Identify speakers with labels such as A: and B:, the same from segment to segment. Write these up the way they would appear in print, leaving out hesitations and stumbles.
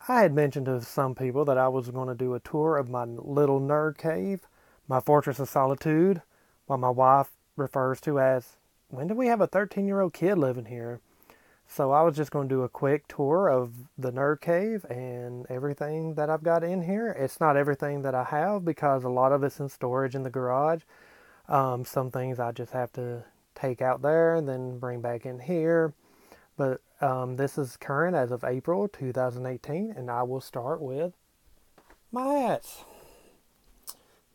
A: I had mentioned to some people that I was going to do a tour of my little nerd cave, my fortress of solitude, what my wife refers to as, when did we have a 13-year-old kid living here? So I was just going to do a quick tour of the nerd cave and everything that I've got in here. It's not everything that I have because a lot of it's in storage in the garage. Some things I just have to take out there and then bring back in here. But this is current as of April 2018, and I will start with my hats.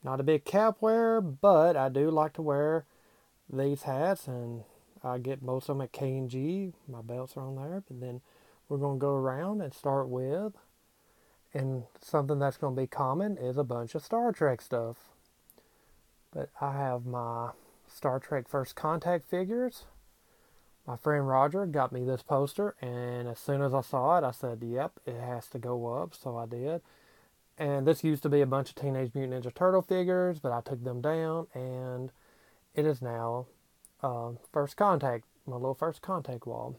A: Not a big cap wearer, but I do like to wear these hats, and I get most of them at K&G. My belts are on there, but then we're going to go around and start with, and something that's going to be common is a bunch of Star Trek stuff. But I have my Star Trek First Contact figures. My friend Roger got me this poster, and as soon as I saw it, I said, yep, it has to go up, so I did. And this used to be a bunch of Teenage Mutant Ninja Turtle figures, but I took them down, and it is now First Contact, my little First Contact wall.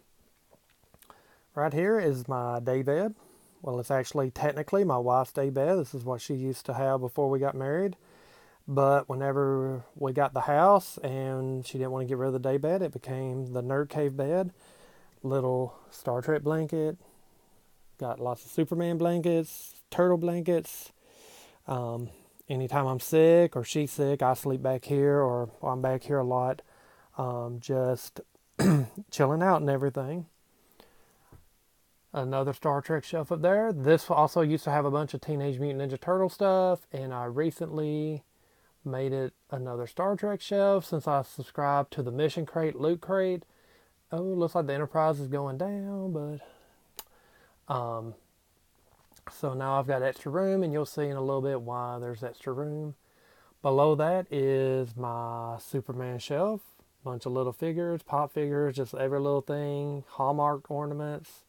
A: Right here is my daybed. Well, it's actually technically my wife's daybed. This is what she used to have before we got married. But whenever we got the house and she didn't want to get rid of the daybed, it became the Nerd Cave bed. Little Star Trek blanket. Got lots of Superman blankets, turtle blankets. Anytime I'm sick or she's sick, I sleep back here, or I'm back here a lot, just chilling out and everything. Another Star Trek shelf up there. This also used to have a bunch of Teenage Mutant Ninja Turtle stuff, and I recently made it another Star Trek shelf since I subscribed to the Mission Crate, Loot Crate. Oh, looks like the Enterprise is going down, but so now I've got extra room, and you'll see in a little bit why there's extra room. Below that is my Superman shelf. Bunch of little figures, pop figures, just every little thing, Hallmark ornaments,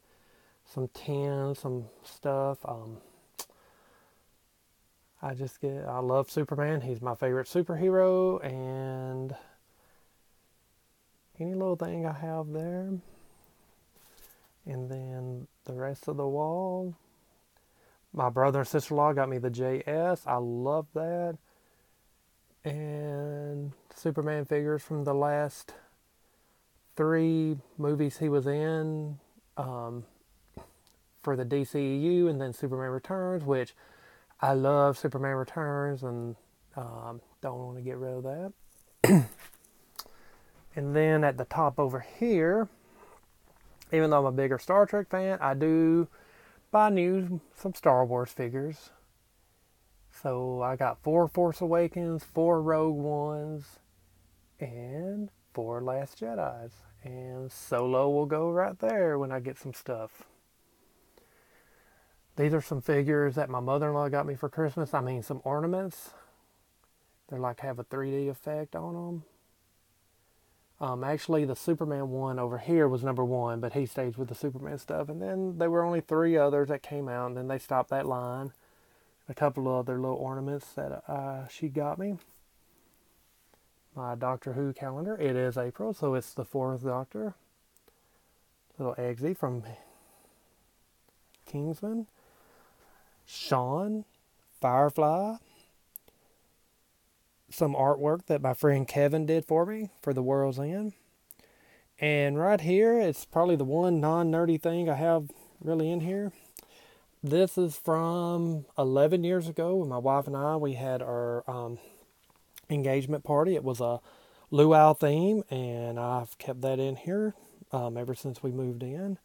A: some tin, some stuff. I love Superman. He's my favorite superhero, and any little thing I have there. And then the rest of the wall. My brother and sister-in-law got me the JS. I love that. And Superman figures from the last 3 movies he was in, for the DCEU, and then Superman Returns, which I love Superman Returns, and don't want to get rid of that. And then at the top over here, even though I'm a bigger Star Trek fan, I do buy some Star Wars figures. So I got 4 Force Awakens, 4 Rogue Ones, and 4 Last Jedis. And Solo will go right there when I get some stuff. These are some figures that my mother-in-law got me for Christmas. I mean, some ornaments. They're like have a 3D effect on them. Actually, the Superman one over here was number 1, but he stayed with the Superman stuff. And then there were only 3 others that came out, and then they stopped that line. A couple of other little ornaments that she got me. My Doctor Who calendar. It is April, so it's the 4th Doctor. Little Eggsy from Kingsman. Sean, Firefly. Some artwork that my friend Kevin did for me for The World's End. And right here, it's probably the one non-nerdy thing I have really in here. This is from 11 years ago when my wife and we had our engagement party. It was a luau theme, and I've kept that in here ever since we moved in.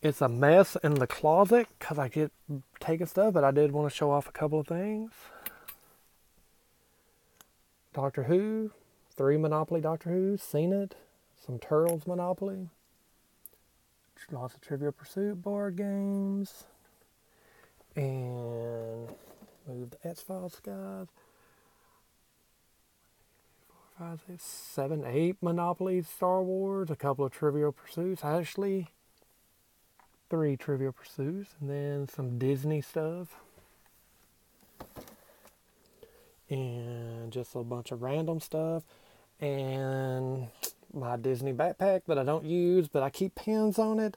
A: It's a mess in the closet because I get taking stuff, but I did want to show off a couple of things. Doctor Who, 3 Monopoly Doctor Who's, seen it. Some Turtles Monopoly. Lots of Trivial Pursuit board games. And move the X-Files guys. 5, 6, 7, 8 Monopoly Star Wars. A couple of Trivial Pursuits. Actually, 3 Trivial Pursuits. And then some Disney stuff. And just a bunch of random stuff. And my Disney backpack that I don't use, but I keep pins on it.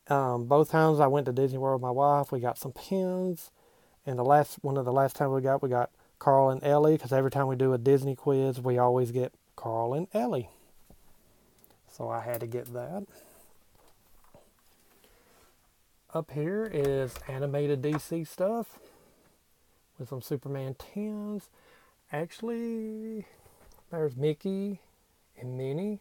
A: Both times I went to Disney World with my wife, we got some pins. And one of the last time we got Carl and Ellie, because every time we do a Disney quiz, we always get Carl and Ellie. So I had to get that. Up here is animated DC stuff with some Superman 10s. Actually, there's Mickey and Minnie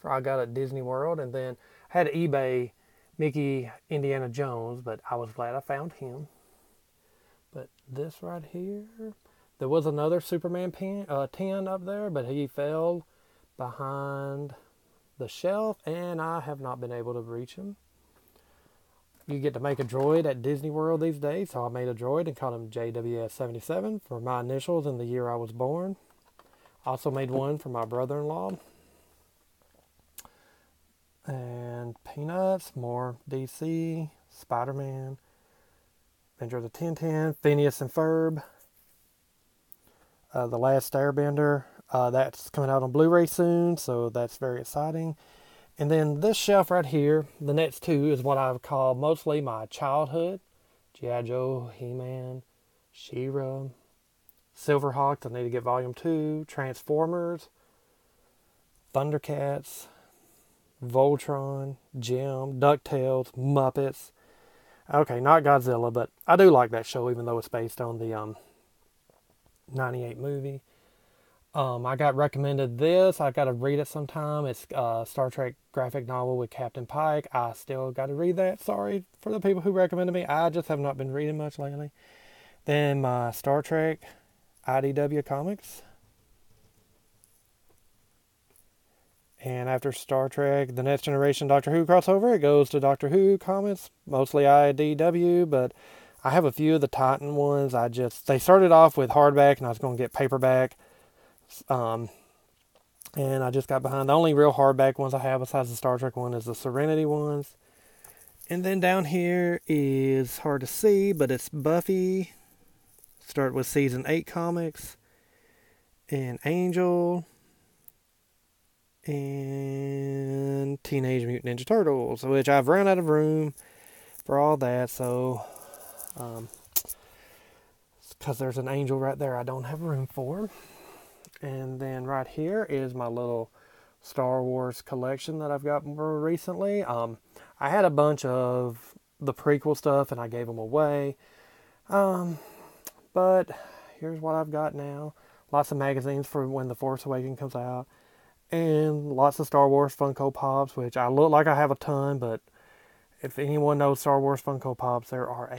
A: I got at Disney World, and then I had to eBay Mickey Indiana Jones, but I was glad I found him. But this right here, there was another Superman 10 up there, but he fell behind the shelf, and I have not been able to reach him. You get to make a droid at Disney World these days, so I made a droid and called him JWS77 for my initials and the year I was born. Also made one for my brother-in-law. And Peanuts, more DC, Spider-Man, Adventure of the Tintin, Phineas and Ferb, The Last Airbender. That's coming out on Blu-ray soon, so that's very exciting. And then this shelf right here, the next two, is what I would call mostly my childhood. G.I. Joe, He-Man, She-Ra, Silverhawks, I need to get Volume 2, Transformers, Thundercats, Voltron, Jim, DuckTales, Muppets. Okay, not Godzilla, but I do like that show, even though it's based on the 98 movie. I got recommended this. I got to read it sometime. It's a Star Trek graphic novel with Captain Pike. I still got to read that. Sorry for the people who recommended me. I just have not been reading much lately. Then my Star Trek IDW comics. And after Star Trek, the Next Generation Doctor Who crossover, it goes to Doctor Who comics, mostly IDW, but I have a few of the Titan ones. They started off with hardback, and I was going to get paperback. And I just got behind. The only real hardback ones I have besides the Star Trek one is the Serenity ones. And then down here is hard to see, but it's Buffy. Start with season 8 comics. And Angel. And Teenage Mutant Ninja Turtles, which I've run out of room for all that. So, because there's an Angel right there I don't have room for. And then right here is my little Star Wars collection that I've got more recently. I had a bunch of the prequel stuff and I gave them away. But here's what I've got now. Lots of magazines for when The Force Awakens comes out. And lots of Star Wars Funko Pops, which I look like I have a ton, but if anyone knows Star Wars Funko Pops, there are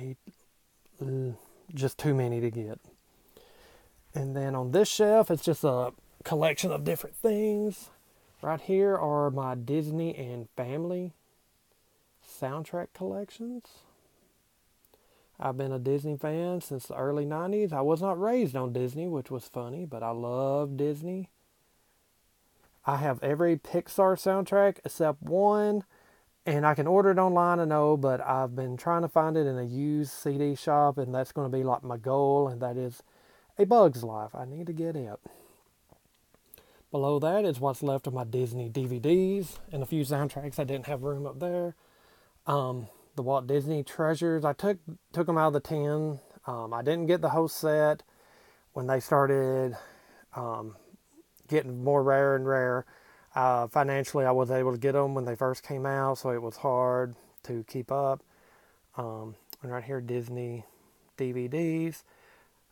A: just too many to get. And then on this shelf, it's just a collection of different things. Right here are my Disney and family soundtrack collections. I've been a Disney fan since the early 90s. I was not raised on Disney, which was funny, but I love Disney. I have every Pixar soundtrack except one, and I can order it online, I know, but I've been trying to find it in a used CD shop, and that's going to be like my goal, and that is A Bug's Life. I need to get it. Below that is what's left of my Disney DVDs and a few soundtracks I didn't have room up there. The Walt Disney Treasures, I took them out of the tin. I didn't get the whole set when they started getting more rare and rare. Financially, I was able to get them when they first came out, so it was hard to keep up. And right here, Disney DVDs.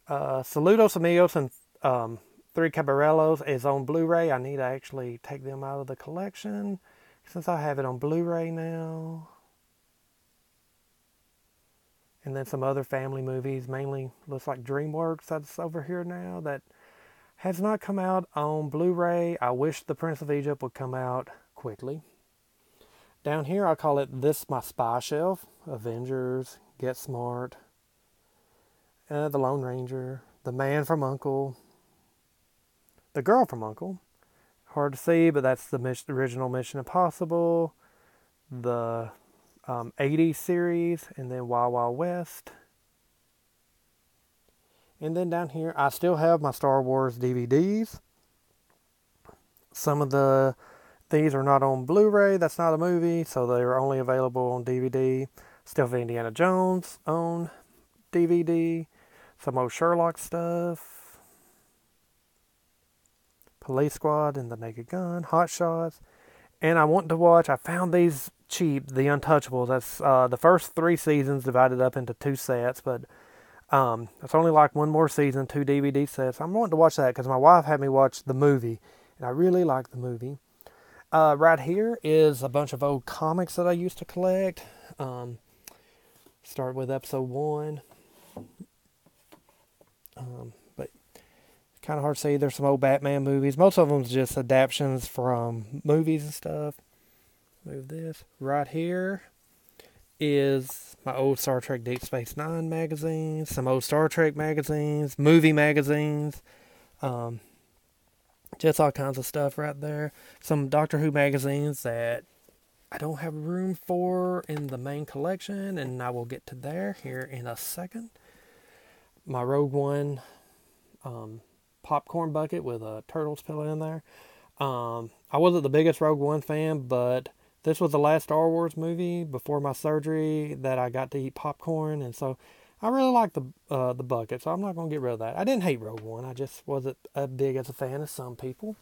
A: Saludos Amigos and Three Caballeros is on Blu-ray. I need to actually take them out of the collection since I have it on Blu-ray now. And then some other family movies, mainly looks like DreamWorks that's over here now that has not come out on Blu-ray. I wish The Prince of Egypt would come out quickly. Down here, I call it this my spy shelf. Avengers, Get Smart, The Lone Ranger, The Man from U.N.C.L.E., The Girl from U.N.C.L.E., hard to see, but that's the original Mission Impossible, the 80s series, and then Wild Wild West. And then down here, I still have my Star Wars DVDs. Some of the These are not on Blu-ray. That's not a movie, so they're only available on DVD. Still have Indiana Jones on DVD. Some old Sherlock stuff. Police Squad and The Naked Gun. Hot Shots. And I found these cheap, The Untouchables. That's the first 3 seasons divided up into 2 sets, but it's only like one more season, 2 DVD sets. I'm wanting to watch that because my wife had me watch the movie, and I really like the movie. Right here is a bunch of old comics that I used to collect. Start with episode 1. But it's kind of hard to see. There's some old Batman movies. Most of them is just adaptations from movies and stuff. Move this. Right here is my old Star Trek Deep Space Nine magazines. Some old Star Trek magazines. Movie magazines. Just all kinds of stuff right there. Some Doctor Who magazines that I don't have room for in the main collection, and I will get to there here in a second. My Rogue One popcorn bucket with a Turtles pillow in there. I wasn't the biggest Rogue One fan, but this was the last Star Wars movie before my surgery that I got to eat popcorn, and so I really like the bucket, so I'm not going to get rid of that. I didn't hate Rogue One. I just wasn't as big as a fan as some people.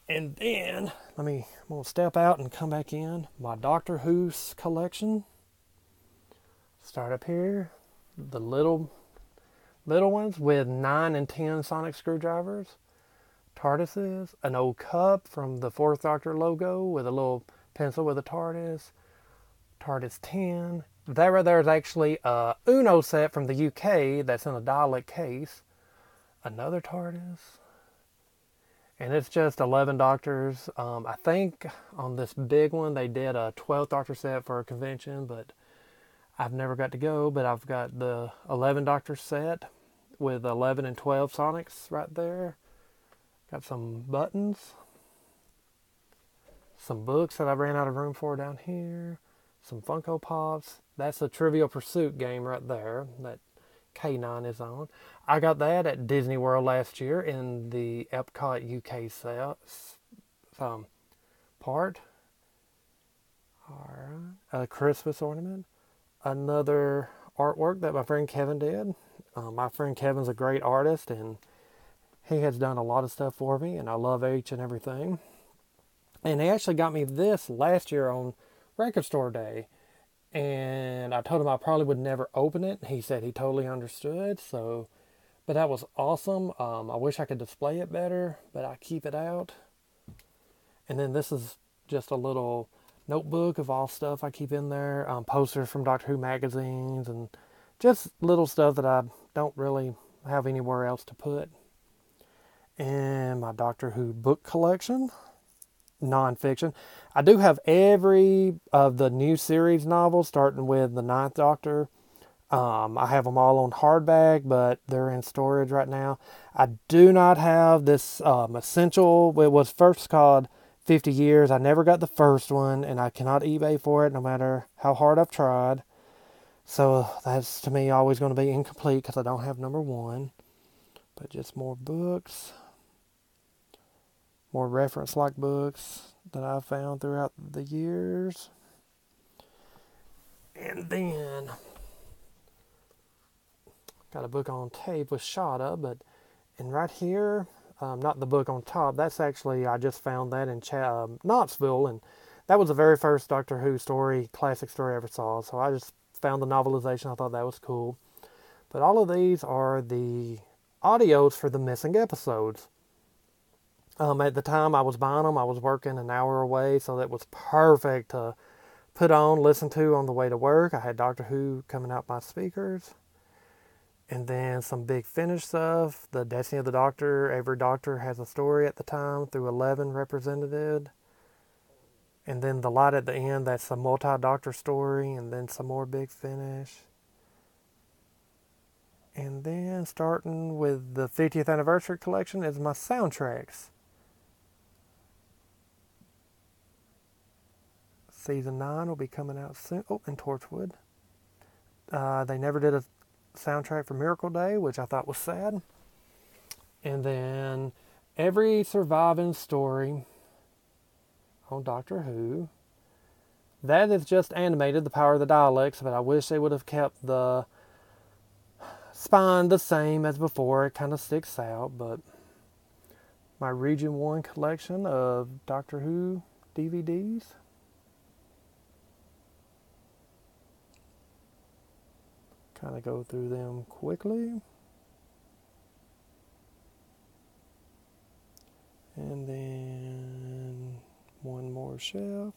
A: And then, I'm going to step out and come back in. My Doctor Who's collection. Start up here. The little ones with 9 and 10 sonic screwdrivers. TARDISes. An old cup from the 4th Doctor logo with a little pencil with a TARDIS. TARDIS 10. That right there is actually a Uno set from the UK that's in a Dalek case. Another TARDIS. And it's just 11 Doctors. I think on this big one they did a 12th Doctor set for a convention, but I've never got to go. But I've got the 11 Doctor set with 11 and 12 Sonics right there. Got some buttons. Some books that I ran out of room for down here. Some Funko Pops. That's a Trivial Pursuit game right there that K9 is on. I got that at Disney World last year in the Epcot UK sales part. Alright. A Christmas ornament. Another artwork that my friend Kevin did. My friend Kevin's a great artist, and he has done a lot of stuff for me, and I love each and everything. And he actually got me this last year on Record Store Day. And I told him I probably would never open it. He said he totally understood. But that was awesome. I wish I could display it better, but I keep it out. And then this is just a little notebook of all stuff I keep in there. Posters from Doctor Who magazines and just little stuff that I don't really have anywhere else to put. And my Doctor Who book collection. Non-fiction. I do have every of the new series novels, starting with the 9th Doctor. I have them all on hardback, but they're in storage right now. I do not have this Essential. It was first called 50 Years. I never got the first one, and I cannot eBay for it no matter how hard I've tried. So that's, to me, always going to be incomplete because I don't have number 1. But just more books. More reference-like books that I've found throughout the years. And then, got a book on tape with Shada, and right here, not the book on top, that's actually, I just found that in Knoxville, and that was the very first Doctor Who story, classic story I ever saw, so I just found the novelization, I thought that was cool. But all of these are the audios for the missing episodes. At the time I was buying them, I was working an hour away, so that was perfect to put on, listen to on the way to work. I had Doctor Who coming out my speakers. And then some Big Finish stuff. The Destiny of the Doctor. Every Doctor has a story at the time through 11 represented. And then the light at the end, that's a multi-Doctor story. And then some more Big Finish. And then starting with the 50th anniversary collection is my soundtracks. Season 9 will be coming out soon. Oh, and Torchwood. They never did a soundtrack for Miracle Day, which I thought was sad. And then every surviving story on Doctor Who. That is just animated, The Power of the Daleks, but I wish they would have kept the spine the same as before. It kind of sticks out, but my Region 1 collection of Doctor Who DVDs. Kind of go through them quickly. And then one more shelf.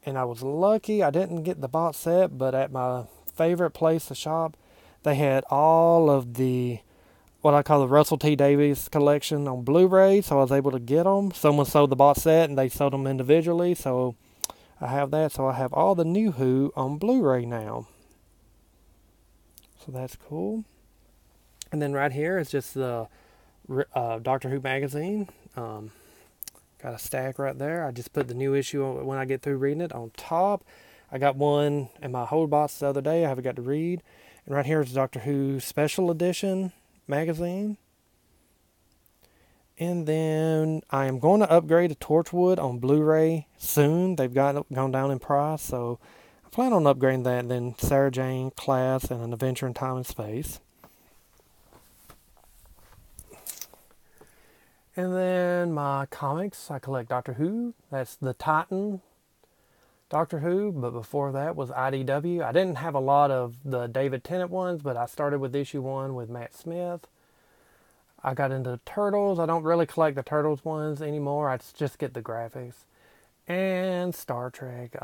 A: And I was lucky I didn't get the box set, but at my favorite place to shop, they had all of the what I call the Russell T Davies collection on Blu-ray, so I was able to get them. Someone sold the box set and they sold them individually, so I have that. So I have all the New Who on Blu-ray now. So that's cool. And then right here is just the Doctor Who magazine. Got a stack right there. I just put the new issue when I get through reading it on top. I got one in my whole box the other day I haven't got to read. And right here is Doctor Who Special Edition magazine. And then I am going to upgrade to Torchwood on Blu-ray soon. They've gone down in price, so I plan on upgrading that. And then Sarah Jane, Class, and An Adventure in Time and Space. And then my comics, I collect Doctor Who. That's the Titan Doctor Who, but before that was IDW. I didn't have a lot of the David Tennant ones, but I started with issue 1 with Matt Smith. I got into Turtles. I don't really collect the Turtles ones anymore. I just get the graphics. And Star Trek.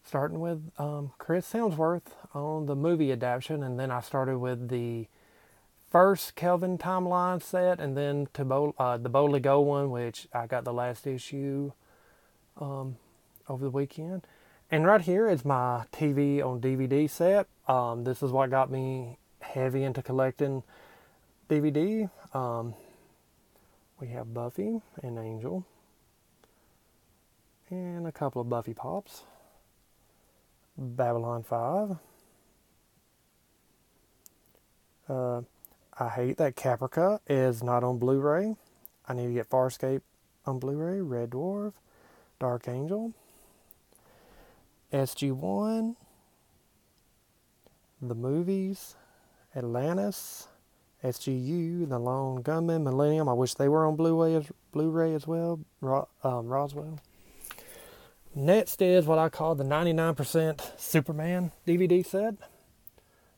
A: Starting with Chris Hemsworth on the movie adaptation, and then I started with the first Kelvin timeline set, and then to the Boldly Go one, which I got the last issue over the weekend. And right here is my TV on DVD set. This is what got me heavy into collecting DVD. We have Buffy and Angel, and a couple of Buffy Pops. Babylon 5. I hate that Caprica is not on Blu-ray. I need to get Farscape on Blu-ray. Red Dwarf. Dark Angel. SG-1. The Movies. Atlantis. SGU. The Lone Gunman. Millennium. I wish they were on Blu-ray as well. Roswell. Next is what I call the 99% Superman DVD set.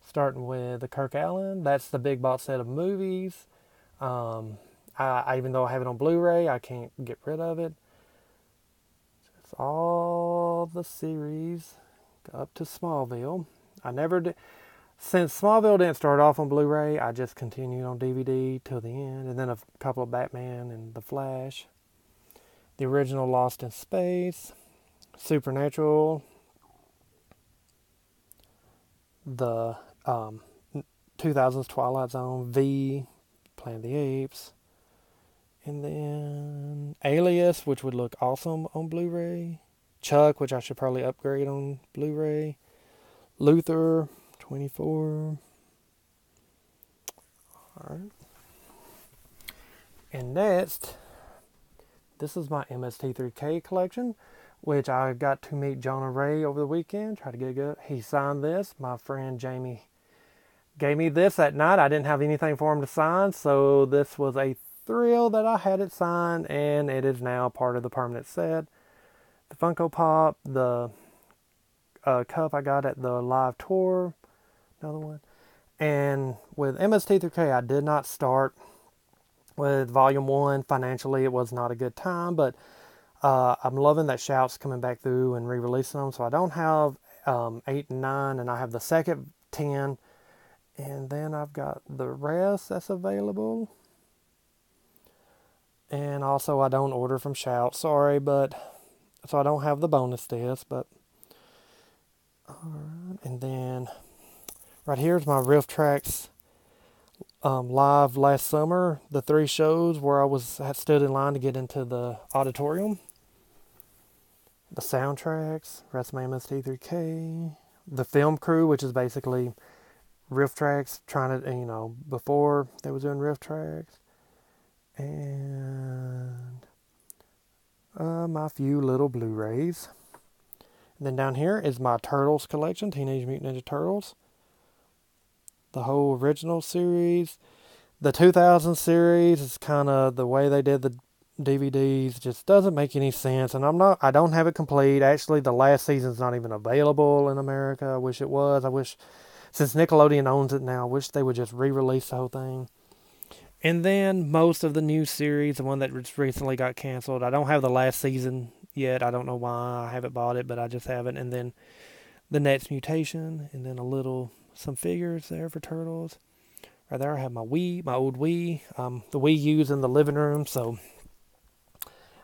A: Starting with the Kirk Allen. That's the big box set of movies. Even though I have it on Blu-ray, I can't get rid of it. It's all the series up to Smallville. I never did. Since Smallville didn't start off on Blu-ray, I just continued on DVD till the end. And then a couple of Batman and The Flash. The original Lost in Space. Supernatural. The 2000s Twilight Zone, V, Planet of the Apes, and then Alias, which would look awesome on Blu-ray, Chuck, which I should probably upgrade on Blu-ray, Luther, 24. Alright. And next, this is my MST3K collection, which I got to meet Jonah Ray over the weekend. Tried to get good. He signed this. My friend Jamie gave me this at night. I didn't have anything for him to sign, so this was a thrill that I had it signed, and it is now part of the permanent set. The Funko Pop, the cup I got at the live tour, another one. And with MST3K, I did not start with Volume 1. Financially, it was not a good time, but I'm loving that Shout's coming back through and re-releasing them. So I don't have 8 and 9, and I have the second 10. And then I've got the rest that's available. And also I don't order from Shout, sorry, but so I don't have the bonus disc, but alright. And then right here's my Riff Tracks live last summer, the 3 shows where I stood in line to get into the auditorium. The soundtracks, rest of my MST3K, the film crew, which is basically Riff Tracks trying to, before they was doing Riff Tracks, and my few little Blu-rays. And then down here is my Turtles collection, Teenage Mutant Ninja Turtles. The whole original series. The 2000 series is kind of the way they did the DVDs just doesn't make any sense, and I don't have it complete. Actually, the last season's not even available in America. I wish it was. I wish, since Nickelodeon owns it now, I wish they would just re-release the whole thing. And then most of the new series, the one that just recently got canceled. I don't have the last season yet. I don't know why I haven't bought it, but I just haven't. And then the next mutation, and then some figures there for Turtles. Right there, I have my Wii, my old Wii. The Wii U's in the living room, so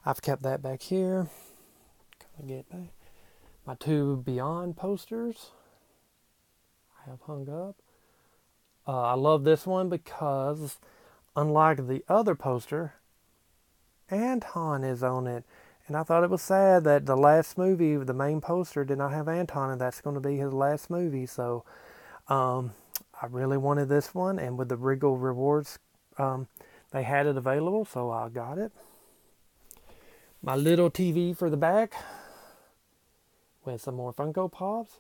A: I've kept that back here. Get back. My two Beyond posters I have hung up. I love this one because, unlike the other poster, Anton is on it. And I thought it was sad that the last movie, the main poster, did not have Anton, and that's going to be his last movie. So I really wanted this one, and with the Regal Rewards, they had it available, so I got it. My little TV for the back with some more Funko Pops.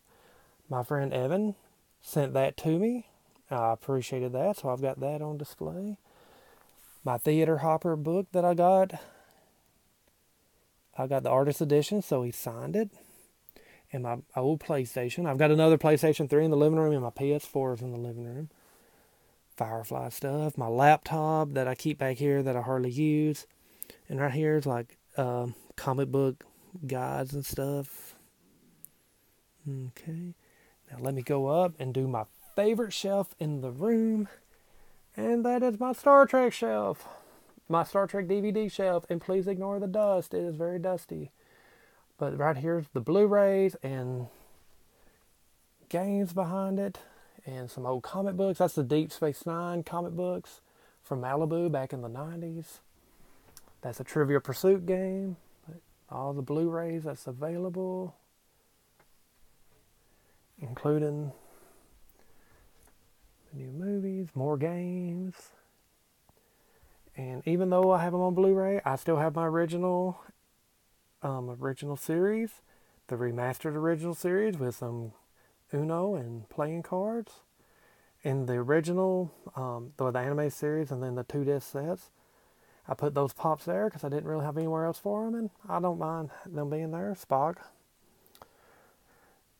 A: My friend Evan sent that to me. I appreciated that, so I've got that on display. My Theater Hopper book that I got the artist edition, so he signed it. And my old PlayStation. I've got another PlayStation 3 in the living room, and my PS4 is in the living room. Firefly stuff. My laptop that I keep back here that I hardly use. And right here is like comic book guides and stuff. Okay. Now let me go up and do my favorite shelf in the room. And that is my Star Trek shelf. My Star Trek DVD shelf. And please ignore the dust. It is very dusty. But right here's the Blu-rays and games behind it. And some old comic books. That's the Deep Space Nine comic books from Malibu back in the 90s. That's a Trivial Pursuit game. All the Blu-rays that's available, including the new movies, more games. And even though I have them on Blu-ray, I still have my original series, the remastered original series with some Uno and playing cards. In the original, the anime series, and then the 2-disc sets. I put those pops there because I didn't really have anywhere else for them, and I don't mind them being there. Spock.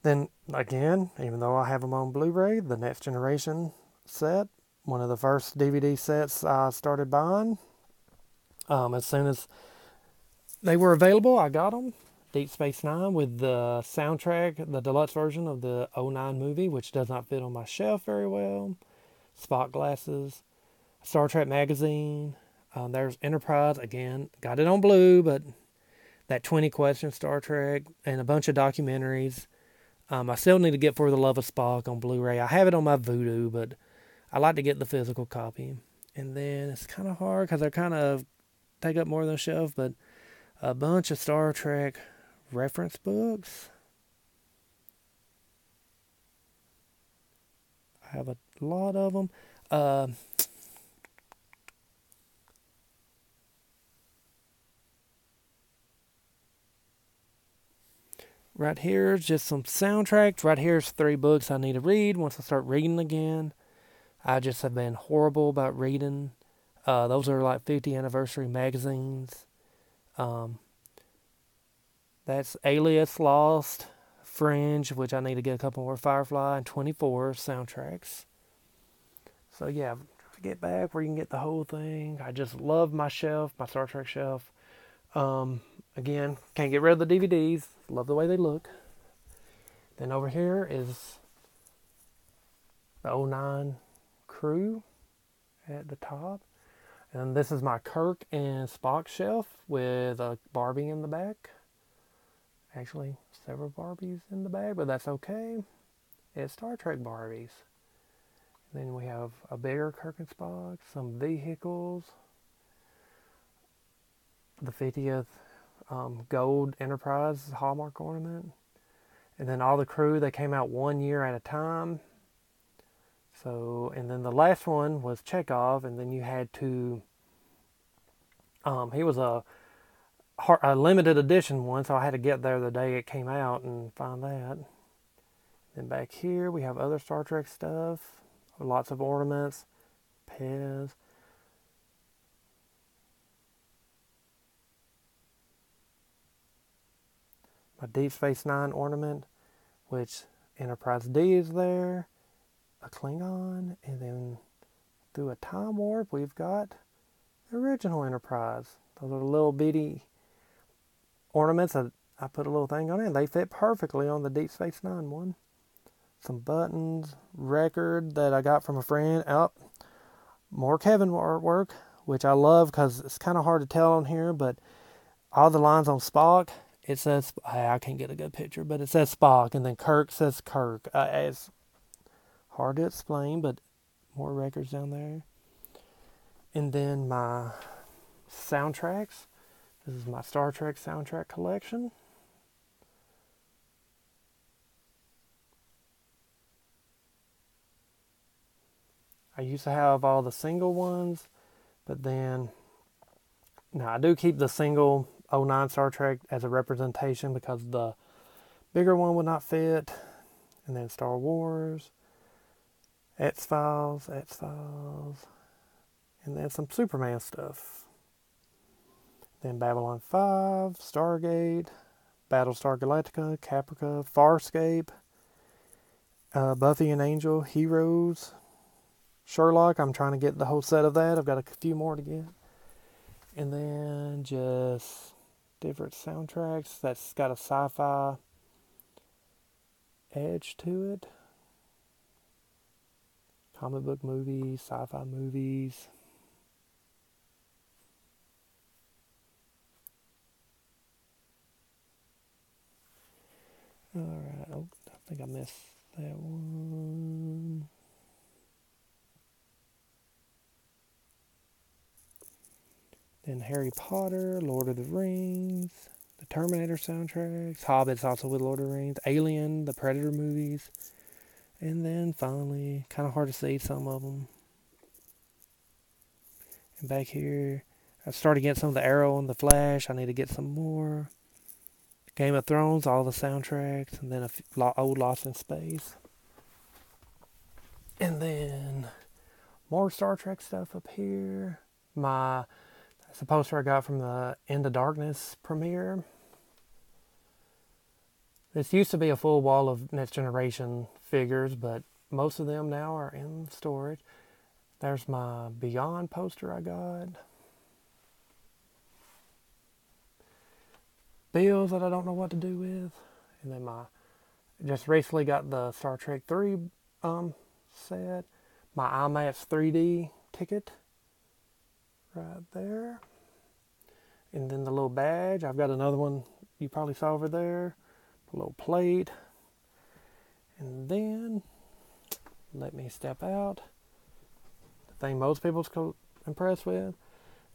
A: Then, again, even though I have them on Blu-ray, the Next Generation set, one of the first DVD sets I started buying. As soon as they were available, I got them. Deep Space Nine with the soundtrack, the deluxe version of the '09 movie, which does not fit on my shelf very well. Spock glasses. Star Trek magazine. There's Enterprise, again, got it on blue, but that 20 Questions Star Trek, and a bunch of documentaries. I still need to get For the Love of Spock on Blu-ray. I have it on my Vudu, but I like to get the physical copy. And then it's kind of hard because they kind of take up more than a shelf, but a bunch of Star Trek reference books. I have a lot of them. Right here is just some soundtracks. Right here's 3 books I need to read once I start reading again. I just have been horrible about reading. Those are like 50 anniversary magazines. That's Alias, Lost, Fringe, which I need to get a couple more, Firefly, and 24 soundtracks. So yeah, get back where you can get the whole thing. I just love my shelf, my Star Trek shelf. Again, can't get rid of the DVDs. Love the way they look. Then over here is the '09 crew at the top. And this is my Kirk and Spock shelf with a Barbie in the back. Actually, several Barbies in the back, but that's okay. It's Star Trek Barbies. And then we have a bigger Kirk and Spock, some vehicles, the 50th gold Enterprise Hallmark ornament. And then all the crew, they came out 1 year at a time. So, and then the last one was Chekhov, and then you had to, he was a a limited edition one, so I had to get there the day it came out and find that. Then back here we have other Star Trek stuff, lots of ornaments, Pez. My Deep Space Nine ornament, which Enterprise D is there, a Klingon, and then through a time warp we've got the original Enterprise. Those are little bitty ornaments that I put a little thing on it, and they fit perfectly on the Deep Space Nine one. Some buttons, record that I got from a friend. More Kevin artwork, which I love because it's kind of hard to tell on here, but all the lines on Spock, it says, I can't get a good picture, but it says Spock, and then Kirk says Kirk. It's hard to explain, but more records down there. And then my soundtracks. This is my Star Trek soundtrack collection. I used to have all the single ones, but then, now I do keep the single '09 Star Trek as a representation because the bigger one would not fit. And then Star Wars, X-Files, and then some Superman stuff. Then Babylon 5, Stargate, Battlestar Galactica, Caprica, Farscape, Buffy and Angel, Heroes, Sherlock. I'm trying to get the whole set of that. I've got a few more to get. And then just different soundtracks that's got a sci-fi edge to it. Comic book movies, sci-fi movies. Alright, I think I missed that one. Then Harry Potter, Lord of the Rings, the Terminator soundtracks, Hobbit's also with Lord of the Rings, Alien, the Predator movies, and then finally, kind of hard to see some of them. And back here, I started getting some of the Arrow and the Flash. I need to get some more. Game of Thrones, all the soundtracks, and then old Lost in Space. And then more Star Trek stuff up here. That's a poster I got from the Into Darkness premiere. This used to be a full wall of Next Generation figures, but most of them now are in storage. There's my Beyond poster I got. Bills that I don't know what to do with. And then just recently got the Star Trek 3 set. My IMAX 3D ticket right there. And then the little badge. I've got another one you probably saw over there. A little plate. And then, let me step out. The thing most people's impressed with.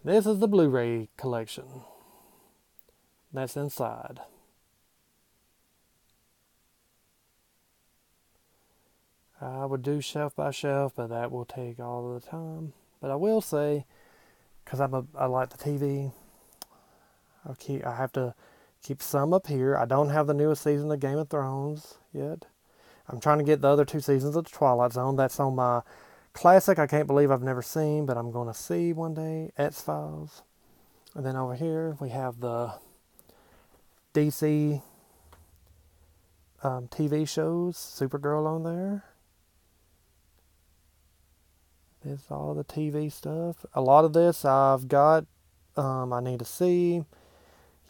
A: This is the Blu-ray collection. That's inside. I would do shelf by shelf, but that will take all of the time. But I will say, because I like the TV, I have to keep some up here. I don't have the newest season of Game of Thrones yet. I'm trying to get the other 2 seasons of The Twilight Zone. That's on my classic I can't believe I've never seen, but I'm going to see one day. X-Files. And then over here we have the DC TV shows. Supergirl on there. This is all the TV stuff. A lot of this I've got. I need to see.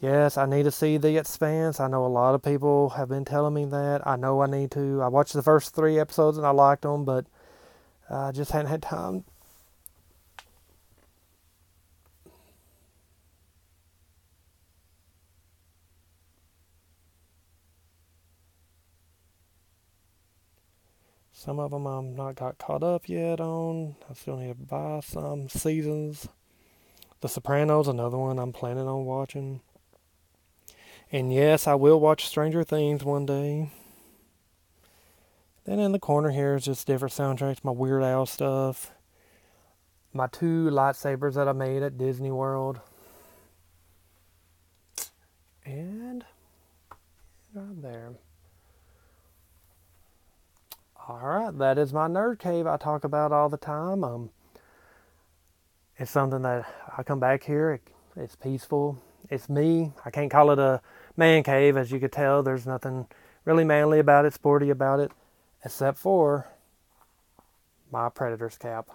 A: Yes, I need to see The Expanse. I know a lot of people have been telling me that. I know I need to. I watched the first 3 episodes and I liked them, but I just hadn't had time. Some of them I'm not got caught up yet on. I still need to buy some seasons. The Sopranos, another one I'm planning on watching. And yes, I will watch Stranger Things one day. Then in the corner here is just different soundtracks, my Weird Al stuff. My 2 lightsabers that I made at Disney World. And right there. Alright, that is my nerd cave I talk about all the time. It's something that I come back here, it's peaceful, it's me. I can't call it a man cave, as you could tell. There's nothing really manly about it, sporty about it, except for my Predator's cap.